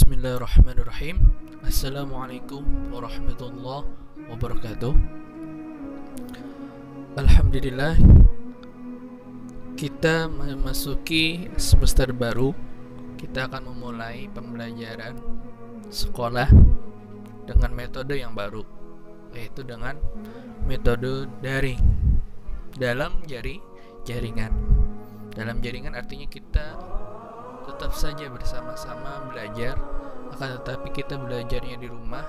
Bismillahirrahmanirrahim. Assalamualaikum warahmatullahi wabarakatuh. Alhamdulillah, kita memasuki semester baru. Kita akan memulai pembelajaran sekolah dengan metode yang baru, yaitu dengan metode daring dalam jaringan. Dalam jaringan artinya kita tetap saja bersama-sama belajar, akan tetapi kita belajarnya di rumah.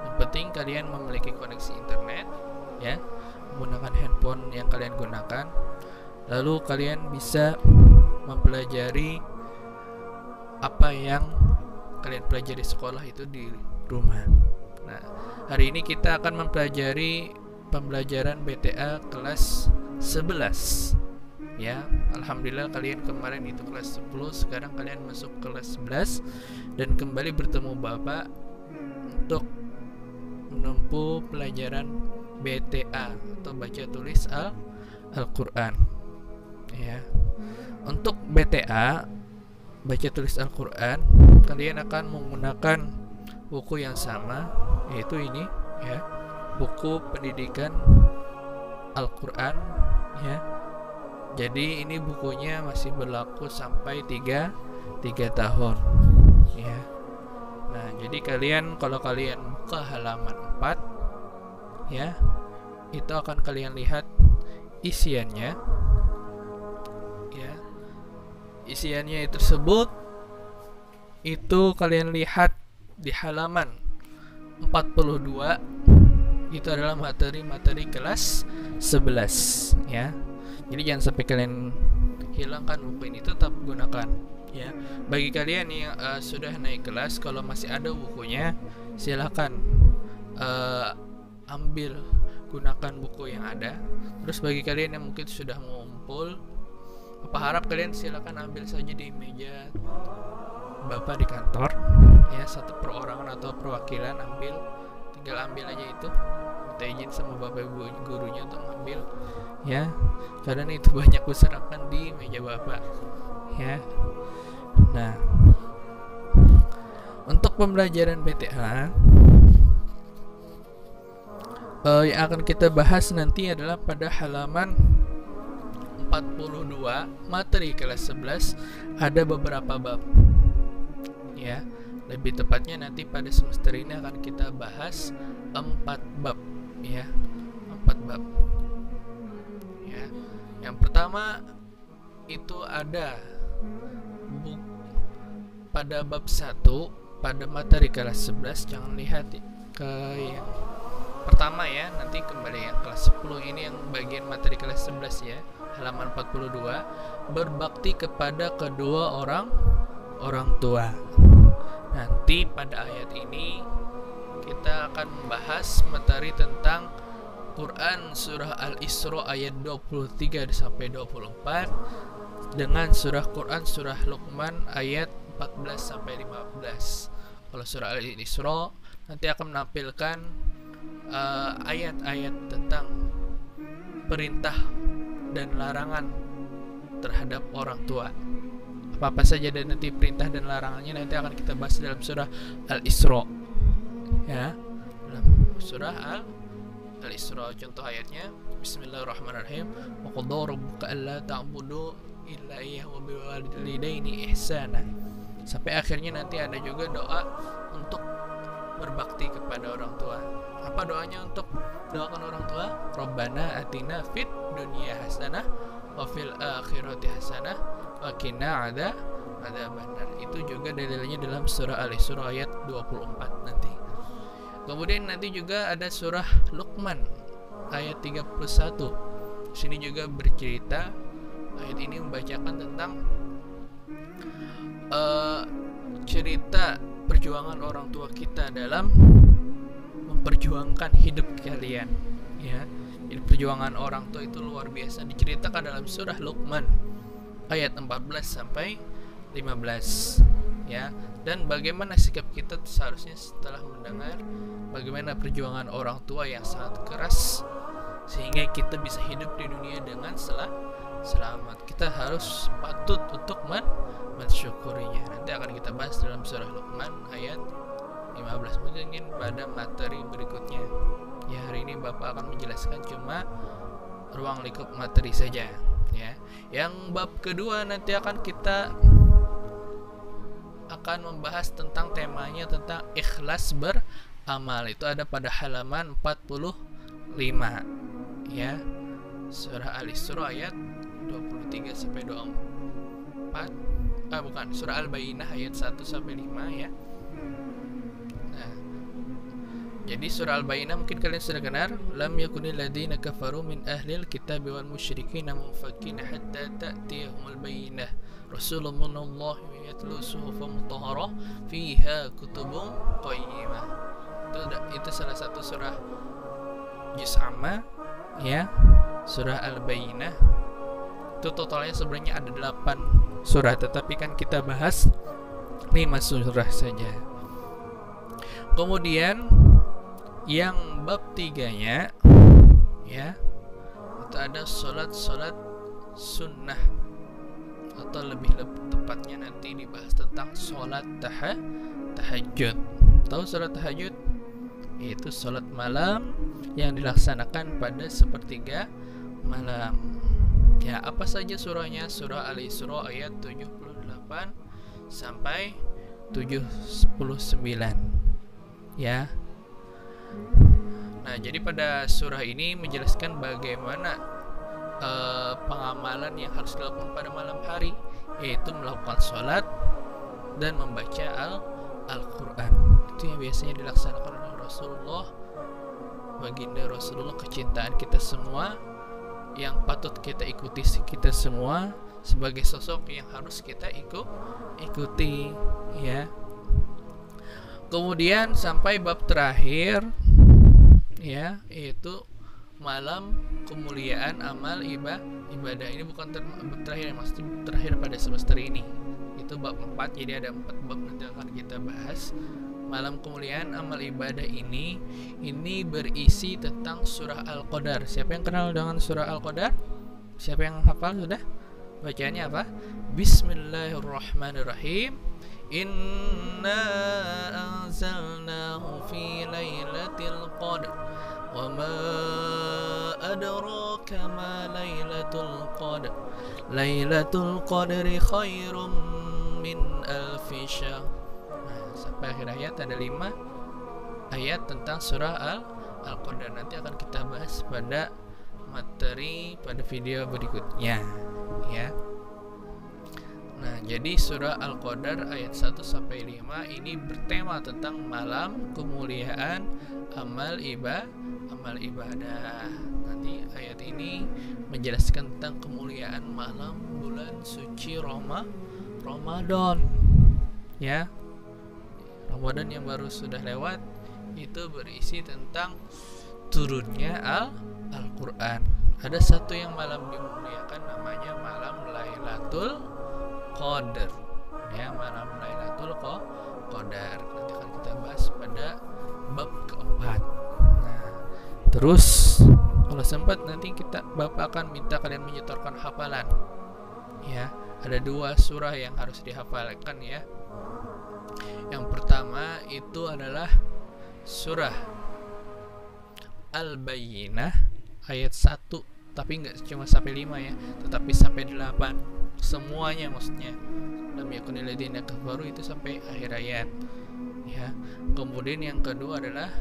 Yang penting kalian memiliki koneksi internet, ya, menggunakan handphone yang kalian gunakan. Lalu kalian bisa mempelajari apa yang kalian pelajari sekolah itu di rumah. Nah, hari ini kita akan mempelajari pembelajaran BTA kelas 11. Ya, alhamdulillah kalian kemarin itu kelas 10, sekarang kalian masuk kelas 11 dan kembali bertemu Bapak untuk menempuh pelajaran BTA atau baca tulis Al-Qur'an. Ya. Untuk BTA, baca tulis Al-Qur'an, kalian akan menggunakan buku yang sama, yaitu ini, ya. Buku pendidikan Al-Qur'an, ya. Jadi ini bukunya masih berlaku sampai 3 tahun, ya. Nah, jadi kalau kalian buka halaman 4, ya, itu akan kalian lihat isiannya, ya. Isiannya tersebut itu kalian lihat di halaman 42. Itu adalah materi kelas 11, ya. Jadi jangan sampai kalian hilangkan buku ini, tetap gunakan, ya. Bagi kalian yang sudah naik kelas, kalau masih ada bukunya, silakan ambil, gunakan buku yang ada. Terus bagi kalian yang mungkin sudah mengumpul, harap kalian silakan ambil saja di meja Bapak di kantor, ya, satu perorangan atau perwakilan tinggal ambil aja itu. Minta izin sama Bapak Ibu gurunya untuk ngambil, ya, karena itu banyak berserakan di meja Bapak, ya. Nah, untuk pembelajaran BTA yang akan kita bahas nanti adalah pada halaman 42 materi kelas 11 ada beberapa bab, ya. Lebih tepatnya nanti pada semester ini akan kita bahas 4 bab, ya, 4 bab. Ya. Yang pertama itu ada pada bab 1 pada materi kelas 11. Jangan lihat ke yang pertama, ya, nanti kembali yang kelas 10. Ini yang bagian materi kelas 11, ya, halaman 42, berbakti kepada kedua orang tua. Nanti pada ayat ini kita akan membahas materi tentang Quran surah Al-Isra ayat 23 sampai 24 dengan surah Quran surah Luqman ayat 14 sampai 15. Kalau surah Al-Isra nanti akan menampilkan ayat-ayat tentang perintah dan larangan terhadap orang tua. Apa saja dan nanti perintah dan larangannya nanti akan kita bahas dalam surah Al-Isra, ya, dalam surah Al-Isra. Contoh ayatnya, Bismillahirrahmanirrahim, wa qadara rabbuka alla ta'budu illa iyyahu wa bil walidaini ihsana. Sampai akhirnya nanti ada juga doa untuk berbakti kepada orang tua. Apa doanya untuk doakan orang tua? Rabbana atina fid dunya hasanah wa fil akhirati hasanah wa qina adzabannar. Itu juga dalilnya dalam surah Al-Isra ayat 24 nanti. Kemudian nanti juga ada surah Luqman ayat 31. Di sini juga bercerita, ayat ini membacakan tentang cerita perjuangan orang tua kita dalam memperjuangkan hidup kalian, ya. Jadi perjuangan orang tua itu luar biasa, diceritakan dalam surah Luqman ayat 14 sampai 15, ya. Dan bagaimana sikap kita seharusnya setelah mendengar bagaimana perjuangan orang tua yang sangat keras sehingga kita bisa hidup di dunia dengan selamat. Kita harus patut untuk mensyukurinya. Nanti akan kita bahas dalam surah Luqman ayat 15, mungkin pada materi berikutnya. Ya, hari ini Bapak akan menjelaskan cuma ruang lingkup materi saja, ya. Yang bab kedua nanti kita akan membahas tentang temanya tentang ikhlas beramal. Itu ada pada halaman 45, ya. Surah Al-Isra ayat 23 sampai 24. Bukan, surah Al-Bayyinah ayat 1 sampai 5, ya. Nah, jadi surah Al-Bayyinah mungkin kalian sudah dengar, lam yakunil ladzina kafaru min ahlil kitab wal musyrikin munfakin hatta ta'tiyahumul bayyinah rasulun minallahi yatlu suhufan mutahharah fiha kutubun qayyimah. Itu salah satu surah juz amma, ya, surah Al-Bayyinah. Itu totalnya sebenarnya ada 8 surah, tetapi kan kita bahas 5 surah saja. Kemudian yang bab 3-nya, ya, itu ada solat sunnah, atau lebih tepatnya nanti dibahas tentang solat tahajud. Tahu solat tahajud? Itu solat malam yang dilaksanakan pada sepertiga malam. Ya, apa saja surahnya? Surah Al-Isra ayat 78 sampai 79, ya. Nah, jadi pada surah ini menjelaskan bagaimana pengamalan yang harus dilakukan pada malam hari, yaitu melakukan sholat dan membaca Al-Quran. Itu yang biasanya dilaksanakan oleh Rasulullah, baginda Rasulullah, kecintaan kita semua, yang patut kita ikuti kita semua sebagai sosok yang harus kita ikuti, ya. Kemudian sampai bab terakhir, ya, yaitu malam kemuliaan amal ibadah. Ini bukan bab terakhir, maksudnya terakhir pada semester ini. Itu bab 4, jadi ada 4 bab nanti akan kita bahas. Malam kemuliaan amal ibadah ini berisi tentang surah Al-Qadar. Siapa yang kenal dengan surah Al-Qadar? Siapa yang hafal sudah? Bacaannya apa? Bismillahirrahmanirrahim. Inna anzalnahu fi lailatul qadr wa ma adraka ma lailatul qadr. Lailatul qadri khairum min alfi syahr. Nah, sampai akhir ayat ada 5 ayat tentang surah Al-Qadar. Nanti akan kita bahas pada materi pada video berikutnya, ya. Nah, jadi surah Al-Qadar ayat 1 sampai 5 ini bertema tentang malam kemuliaan amal ibadah. Nanti ayat ini menjelaskan tentang kemuliaan malam bulan suci Ramadan, ya. Ramadan yang baru sudah lewat itu berisi tentang turunnya Al-Quran. Ada satu yang malam dimuliakan, namanya malam Lailatul Qadar, ya, malam Lailatul Qadar. Nanti akan kita bahas pada bab keempat. Nah, terus kalau sempat nanti Bapak akan minta kalian menyetorkan hafalan, ya. Ada 2 surah yang harus dihafalkan, ya. Yang pertama itu adalah surah Al-Bayyinah ayat 1, tapi nggak cuma sampai 5, ya, tetapi sampai 8 semuanya, maksudnya lam yakunil ladzina kafaru itu sampai akhir ayat, ya. Kemudian yang kedua adalah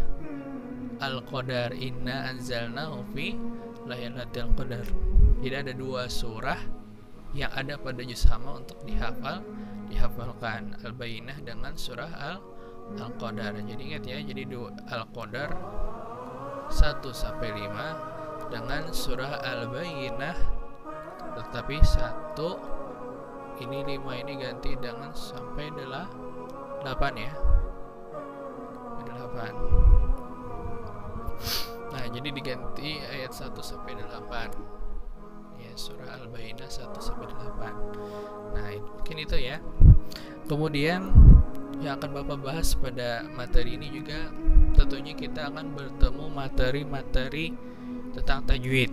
Al-Qadar, inna anzalnahu fi lailatul qadar. Jadi ada 2 surah yang ada pada juz hama untuk dihafalkan, Al-Bayyinah dengan surah Al-Qadar. Jadi ingat, ya, jadi Al-Qadar 1 sampai 5 dengan surah Al-Bayyinah, tetapi 1 ini 5 ini ganti dengan sampai 8, ya, 8. Nah, jadi diganti ayat 1 sampai 8, ya, surah Al-Bayyinah 1 sampai 8. Nah, mungkin itu, ya. Kemudian yang akan Bapak bahas pada materi ini juga tentunya kita akan bertemu materi-materi tentang tajwid,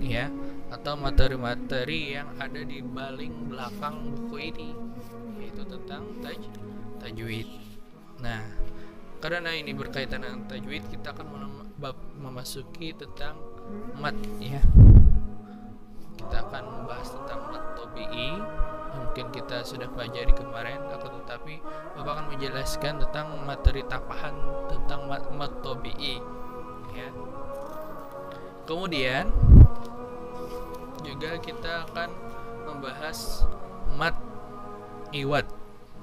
ya. atau materi-materi yang ada di baling belakang buku ini, yaitu tentang tajwid. Nah, karena ini berkaitan dengan tajwid, kita akan memasuki tentang mat ya. Kita akan membahas tentang mat tabi'i yang mungkin kita sudah pelajari kemarin, akan tetapi Bapak akan menjelaskan tentang materi tambahan tentang mat tabi'i ya. Kemudian juga kita akan membahas mat iwad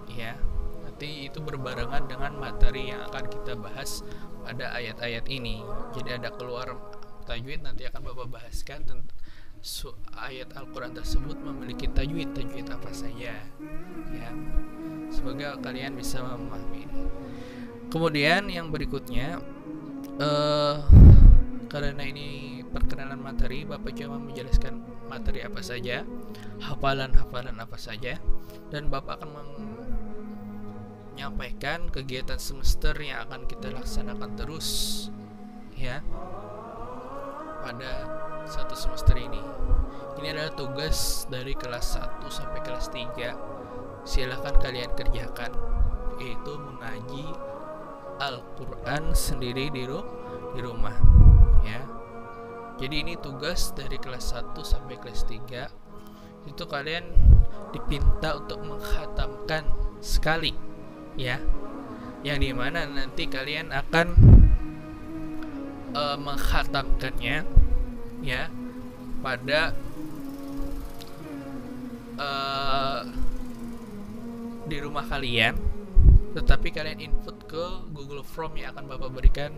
ya. Nanti itu berbarengan dengan materi yang akan kita bahas pada ayat-ayat ini. Jadi ada keluar tajwid, nanti akan Bapak bahaskan tentang ayat Al-Quran tersebut memiliki tajwid apa saja ya. Semoga kalian bisa memahami ini. Kemudian yang berikutnya, karena ini perkenalan materi, Bapak cuma menjelaskan materi apa saja, hafalan-hafalan apa saja, dan Bapak akan menyampaikan kegiatan semester yang akan kita laksanakan terus ya pada satu semester ini. Ini adalah tugas dari kelas 1 sampai kelas 3. Silakan kalian kerjakan, yaitu mengaji Al-Quran sendiri di rumah ya. Jadi ini tugas dari kelas 1 sampai kelas 3. Itu kalian dipinta untuk menghatamkan sekali ya, yang dimana nanti kalian akan menghatamkannya ya pada di rumah kalian, tetapi kalian input ke Google Form yang akan Bapak berikan,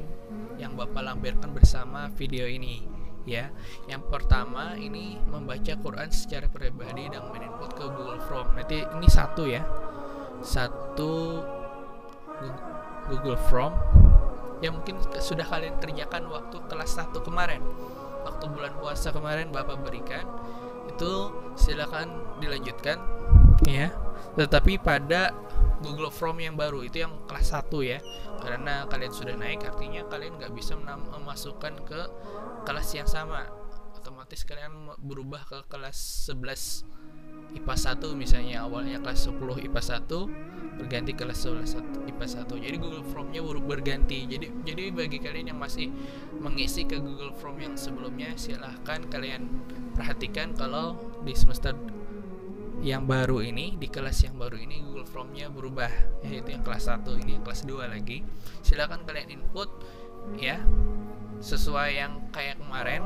yang Bapak lampirkan bersama video ini ya. Yang pertama ini membaca Quran secara pribadi dan menginput ke Google Form. Nanti ini satu Google Form yang mungkin sudah kalian kerjakan waktu kelas 1 kemarin, waktu bulan puasa kemarin Bapak berikan. Itu silakan dilanjutkan ya, tetapi pada Google Form yang baru, itu yang kelas 1 ya. Karena kalian sudah naik, artinya kalian nggak bisa memasukkan ke kelas yang sama. Otomatis kalian berubah ke kelas 11 IPA 1 misalnya, awalnya kelas 10 IPA 1 berganti kelas 11 IPA 1. Jadi Google Formnya berganti. Jadi bagi kalian yang masih mengisi ke Google Form yang sebelumnya, silahkan kalian perhatikan kalau di semester yang baru ini, di kelas yang baru ini Google Formnya berubah, yaitu yang kelas 1, ini yang kelas 2 lagi. Silahkan kalian input ya sesuai yang kayak kemarin.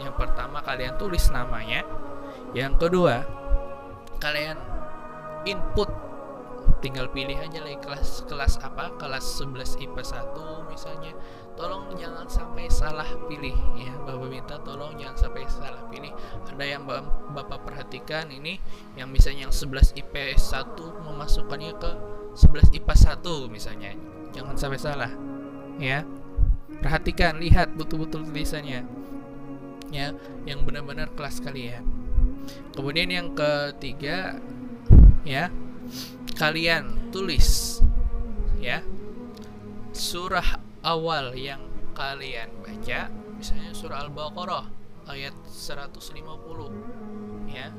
Yang pertama kalian tulis namanya, yang kedua kalian input, tinggal pilih aja lagi kelas apa, kelas 11 IPA 1 misalnya. Tolong jangan sampai salah pilih ya, Bapak minta tolong jangan sampai salah pilih. Ada yang Bapak perhatikan ini, yang misalnya yang 11 IPA 1 memasukkannya ke 11 IPA 1 misalnya, jangan sampai salah ya. Perhatikan, lihat betul-betul tulisannya ya, yang benar-benar kelas kalian. Kemudian yang ketiga ya, kalian tulis ya surah awal yang kalian baca, misalnya surah Al-Baqarah ayat 150 ya.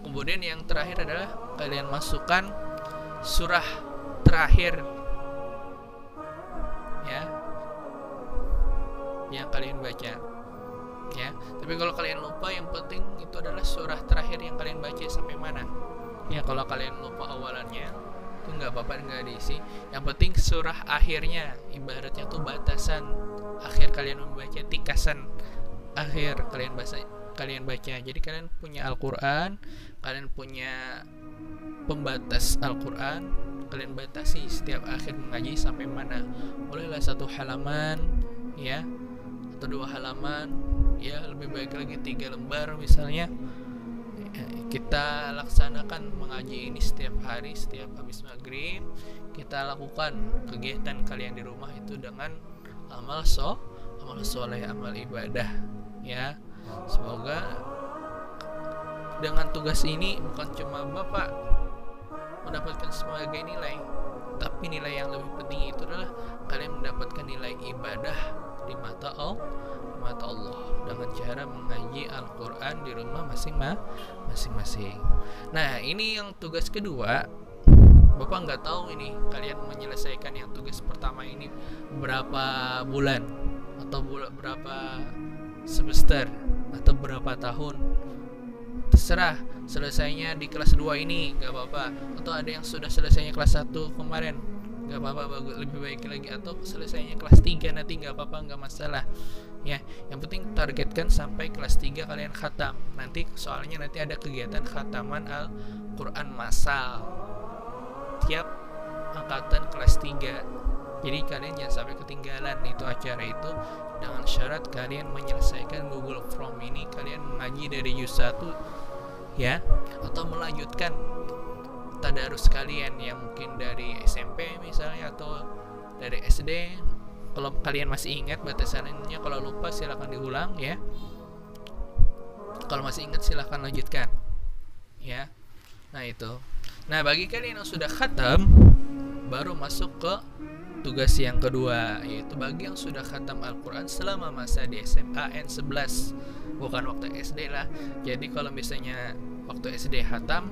Kemudian yang terakhir adalah kalian masukkan surah terakhir ya yang kalian baca ya. Tapi kalau kalian lupa, yang penting itu adalah surah terakhir yang kalian baca sampai mana ya. Kalau kalian lupa awalannya itu nggak apa-apa, nggak diisi. Yang penting surah akhirnya, ibaratnya tuh batasan akhir kalian membaca, tikasan akhir kalian baca. Jadi kalian punya Al-Quran, kalian punya pembatas Al-Quran, kalian batasi setiap akhir mengaji sampai mana. Bolehlah 1 halaman ya, atau 2 halaman ya, lebih baik lagi 3 lembar misalnya. Kita laksanakan mengaji ini setiap hari, setiap habis maghrib. Kita lakukan kegiatan kalian di rumah itu dengan amal soleh, amal ibadah ya. Semoga dengan tugas ini bukan cuma Bapak mendapatkan sebagai nilai, tapi nilai yang lebih penting itu adalah kalian mendapatkan nilai ibadah di mata Allah dengan cara mengaji Al-Quran di rumah masing-masing. Nah, ini yang tugas kedua. Bapak nggak tahu ini kalian menyelesaikan yang tugas pertama ini berapa bulan atau berapa semester atau berapa tahun, terserah. Selesainya di kelas 2 ini nggak apa-apa, atau ada yang sudah selesainya kelas 1 kemarin nggak apa-apa, bagus, lebih baik lagi, atau selesainya kelas 3 nanti nggak apa-apa, nggak masalah ya. Yang penting targetkan sampai kelas 3 kalian khatam. Nanti soalnya nanti ada kegiatan khataman Al-Quran massal tiap angkatan kelas 3. Jadi kalian jangan sampai ketinggalan itu acara itu, dengan syarat kalian menyelesaikan Google Form ini. Kalian mengaji dari juz 1 ya, atau melanjutkan tadarus kalian yang mungkin dari SMP misalnya atau dari SD. Kalau kalian masih ingat batasannya, kalau lupa silakan diulang ya. Kalau masih ingat silakan lanjutkan ya. Nah itu. Nah, bagi kalian yang sudah khatam, baru masuk ke tugas yang kedua, yaitu bagi yang sudah khatam Al-Quran selama masa di SMA N11, bukan waktu SD lah. Jadi kalau misalnya waktu SD khatam,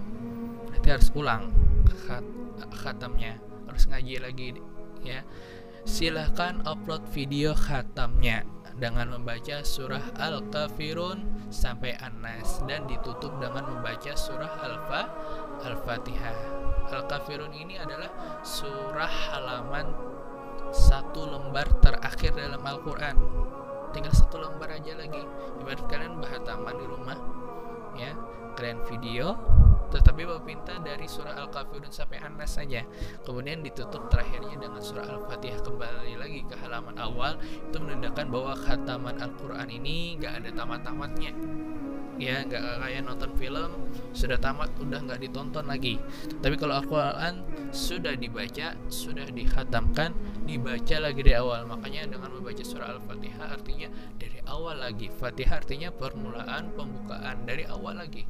nanti harus ulang khatamnya, harus ngaji lagi ya. Silahkan upload video khatamnya dengan membaca surah Al-Kafirun sampai An-Nas, dan ditutup dengan membaca surah Al-Fatihah. Al-Kafirun ini adalah surah halaman 1 lembar terakhir dalam Al-Quran. Tinggal 1 lembar aja lagi. Ibarat kalian bahataman di rumah ya, kalian video, tetapi bapak pinta dari surah Al-Kafirun sampai An-Nas saja, kemudian ditutup terakhirnya dengan surah Al-Fatihah. Kembali lagi ke halaman awal. Itu menandakan bahwa khataman Al-Quran ini gak ada tamat-tamatnya ya, gak kayak nonton film sudah tamat udah gak ditonton lagi. Tapi kalau Al-Quran sudah dibaca, sudah dikhatamkan, dibaca lagi dari awal. Makanya dengan membaca surah Al-Fatihah artinya dari awal lagi. Fatihah artinya permulaan, pembukaan, dari awal lagi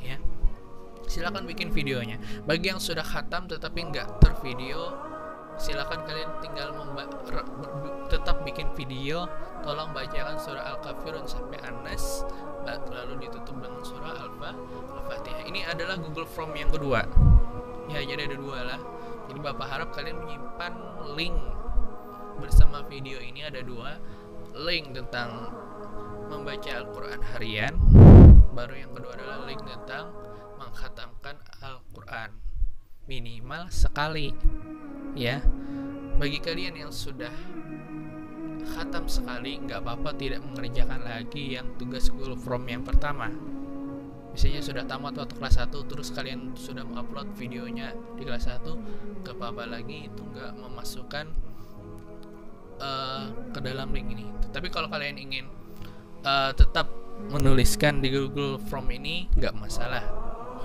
ya. Silakan bikin videonya. Bagi yang sudah khatam tetapi nggak tervideo, silakan kalian tinggal tetap bikin video. Tolong bacakan surah Al-Kafirun sampai An-Nas, lalu ditutup dengan surah Al-Fatihah. Ini adalah Google Form yang kedua ya, jadi ada 2 lah. Jadi bapak harap kalian menyimpan link bersama video ini. Ada 2 link tentang membaca Al-Quran harian, baru yang kedua adalah link tentang mengkhatamkan Al-Quran minimal sekali ya. Bagi kalian yang sudah khatam sekali, nggak apa-apa tidak mengerjakan lagi yang tugas Google Form yang pertama. Misalnya sudah tamat waktu kelas 1, terus kalian sudah mengupload videonya di kelas 1, nggak apa-apa lagi, itu nggak memasukkan ke dalam link ini. Tapi kalau kalian ingin tetap menuliskan di Google Form ini, nggak masalah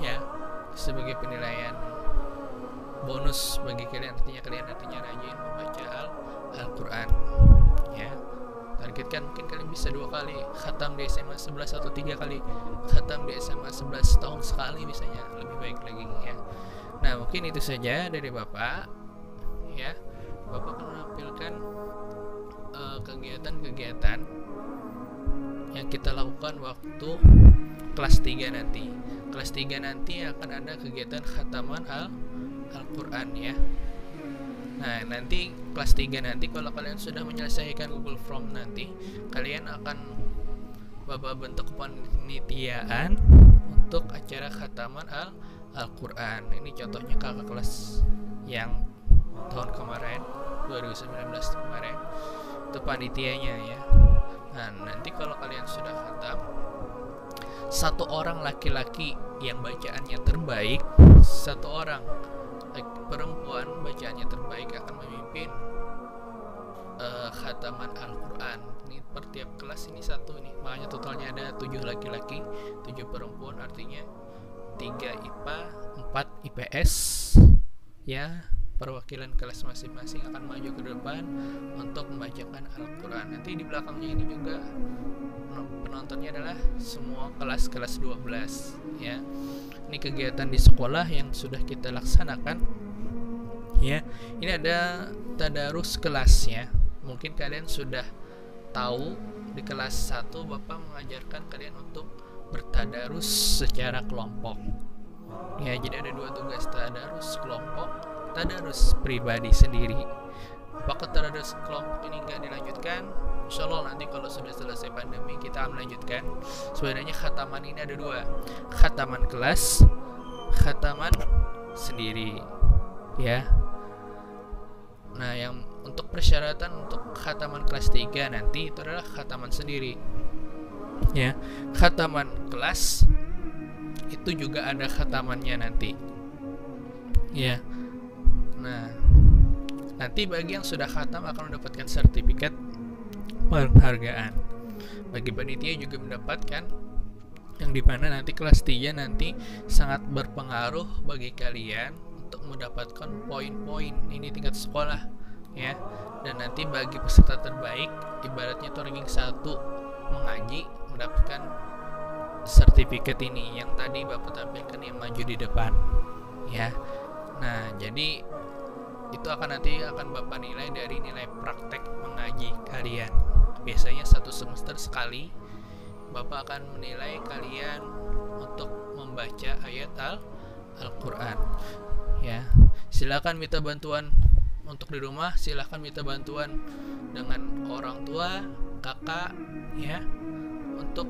ya, sebagai penilaian bonus bagi kalian. Artinya rajin membaca Al-Quran ya. Targetkan mungkin kalian bisa 2 kali khatam di SMA 11 atau 3 kali khatam di SMA 11 tahun sekali misalnya, lebih baik lagi ya. Nah, mungkin itu saja dari Bapak ya. Bapak menampilkan kegiatan-kegiatan yang kita lakukan waktu kelas 3 nanti. Kelas 3 nanti akan ada kegiatan khataman Al-Quran ya. Nah, nanti kelas 3 nanti kalau kalian sudah menyelesaikan Google Form nanti, kalian akan Bapak bentuk kepanitiaan untuk acara khataman Al-Quran. Ini contohnya kakak kelas yang tahun kemarin 2019 kemarin, itu panitianya ya. Nah, nanti kalau kalian sudah khatam, 1 orang laki-laki yang bacaannya terbaik, 1 orang perempuan bacaannya terbaik akan memimpin khataman Al-Quran. Ini per tiap kelas ini 1 nih, makanya totalnya ada 7 laki-laki, 7 perempuan, artinya 3 IPA, 4 IPS ya. Perwakilan kelas masing-masing akan maju ke depan untuk membacakan Al-Quran. Nanti di belakangnya ini juga penontonnya adalah semua kelas 12 ya. Ini kegiatan di sekolah yang sudah kita laksanakan ya. Ini ada tadarus kelas ya. Mungkin kalian sudah tahu di kelas 1 Bapak mengajarkan kalian untuk bertadarus secara kelompok. Ya, jadi ada 2 tugas, tadarus kelompok, tadarus pribadi sendiri. Apakah tadarus kelompok ini nggak dilanjutkan? Insya Allah nanti kalau sudah selesai pandemi kita akan melanjutkan. Sebenarnya khataman ini ada 2, khataman kelas, khataman sendiri. Ya. Nah, yang untuk persyaratan untuk khataman kelas 3 nanti itu adalah khataman sendiri. Ya, khataman kelas itu juga ada khatamannya nanti. Ya. Nah, nanti bagi yang sudah khatam akan mendapatkan sertifikat penghargaan. Bagi panitia juga mendapatkan, yang dimana nanti kelas 3 nanti sangat berpengaruh bagi kalian untuk mendapatkan poin-poin ini tingkat sekolah, ya. Dan nanti bagi peserta terbaik, ibaratnya itu ranking 1 mengaji, mendapatkan sertifikat ini yang tadi Bapak tampilkan yang maju di depan, ya. Nah, jadi itu nanti akan Bapak nilai dari nilai praktek mengaji kalian. Biasanya 1 semester sekali Bapak akan menilai kalian untuk membaca ayat Al-Quran. Ya, silakan minta bantuan untuk di rumah, silakan minta bantuan dengan orang tua, kakak, ya, untuk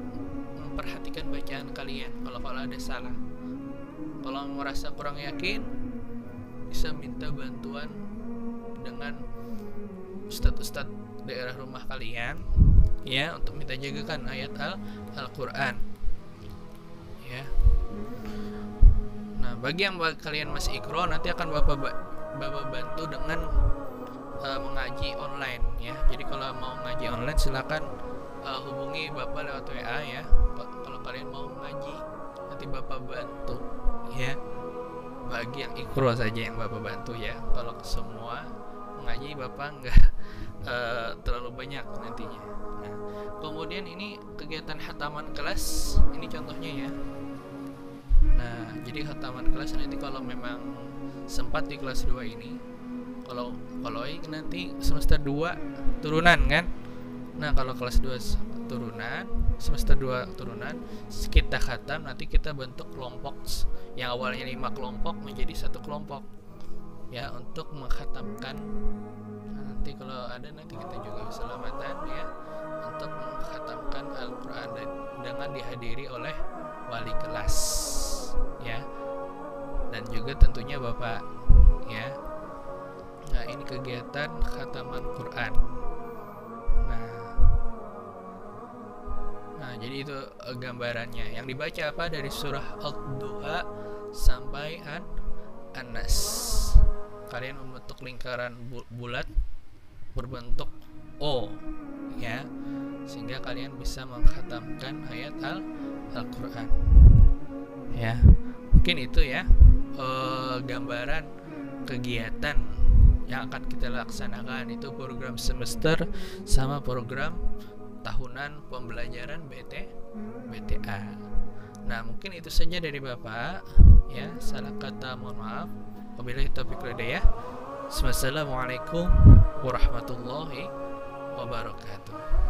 memperhatikan bacaan kalian. Kalau ada salah, kalau merasa kurang yakin, bisa minta bantuan dengan ustadz-ustadz daerah rumah kalian, ya, untuk minta jagakan ayat Al-Quran, ya. Nah, bagi yang kalian masih ikro, nanti akan Bapak bantu dengan mengaji online, ya. Jadi kalau mau ngaji online silakan hubungi Bapak lewat WA, ya. Kalau kalian mau ngaji, nanti Bapak bantu, ya. Bagi yang ikro saja yang Bapak bantu, ya. Kalau semua mengaji Bapak enggak terlalu banyak nantinya. Nah, kemudian ini kegiatan khataman kelas, ini contohnya, ya. Nah, jadi khataman kelas nanti kalau memang sempat di kelas 2 ini, kalau nanti semester 2 turunan kan. Nah, kalau kelas 2 turunan, semester 2 turunan, kita khatam, nanti kita bentuk kelompok yang awalnya 5 kelompok menjadi 1 kelompok, ya, untuk mengkhatamkan. Nah, nanti kalau ada nanti kita juga bisa lambatan, ya, untuk mengkhatamkan Al-Quran dengan dihadiri oleh wali kelas, ya, dan juga tentunya Bapak, ya. Nah, ini kegiatan khataman Quran. Nah, jadi itu gambarannya. Yang dibaca apa? Dari surah Ad-Duha sampai An-Nas. Kalian membentuk lingkaran bulat berbentuk O, ya, sehingga kalian bisa mengkhatamkan ayat Al-Quran, ya. Mungkin itu, ya, gambaran kegiatan yang akan kita laksanakan. Itu program semester sama program tahunan pembelajaran BTA. Nah, mungkin itu saja dari Bapak, ya. Salah kata mohon maaf. Wabillahi taufiq wal hidayah. Wassalamualaikum warahmatullahi wabarakatuh.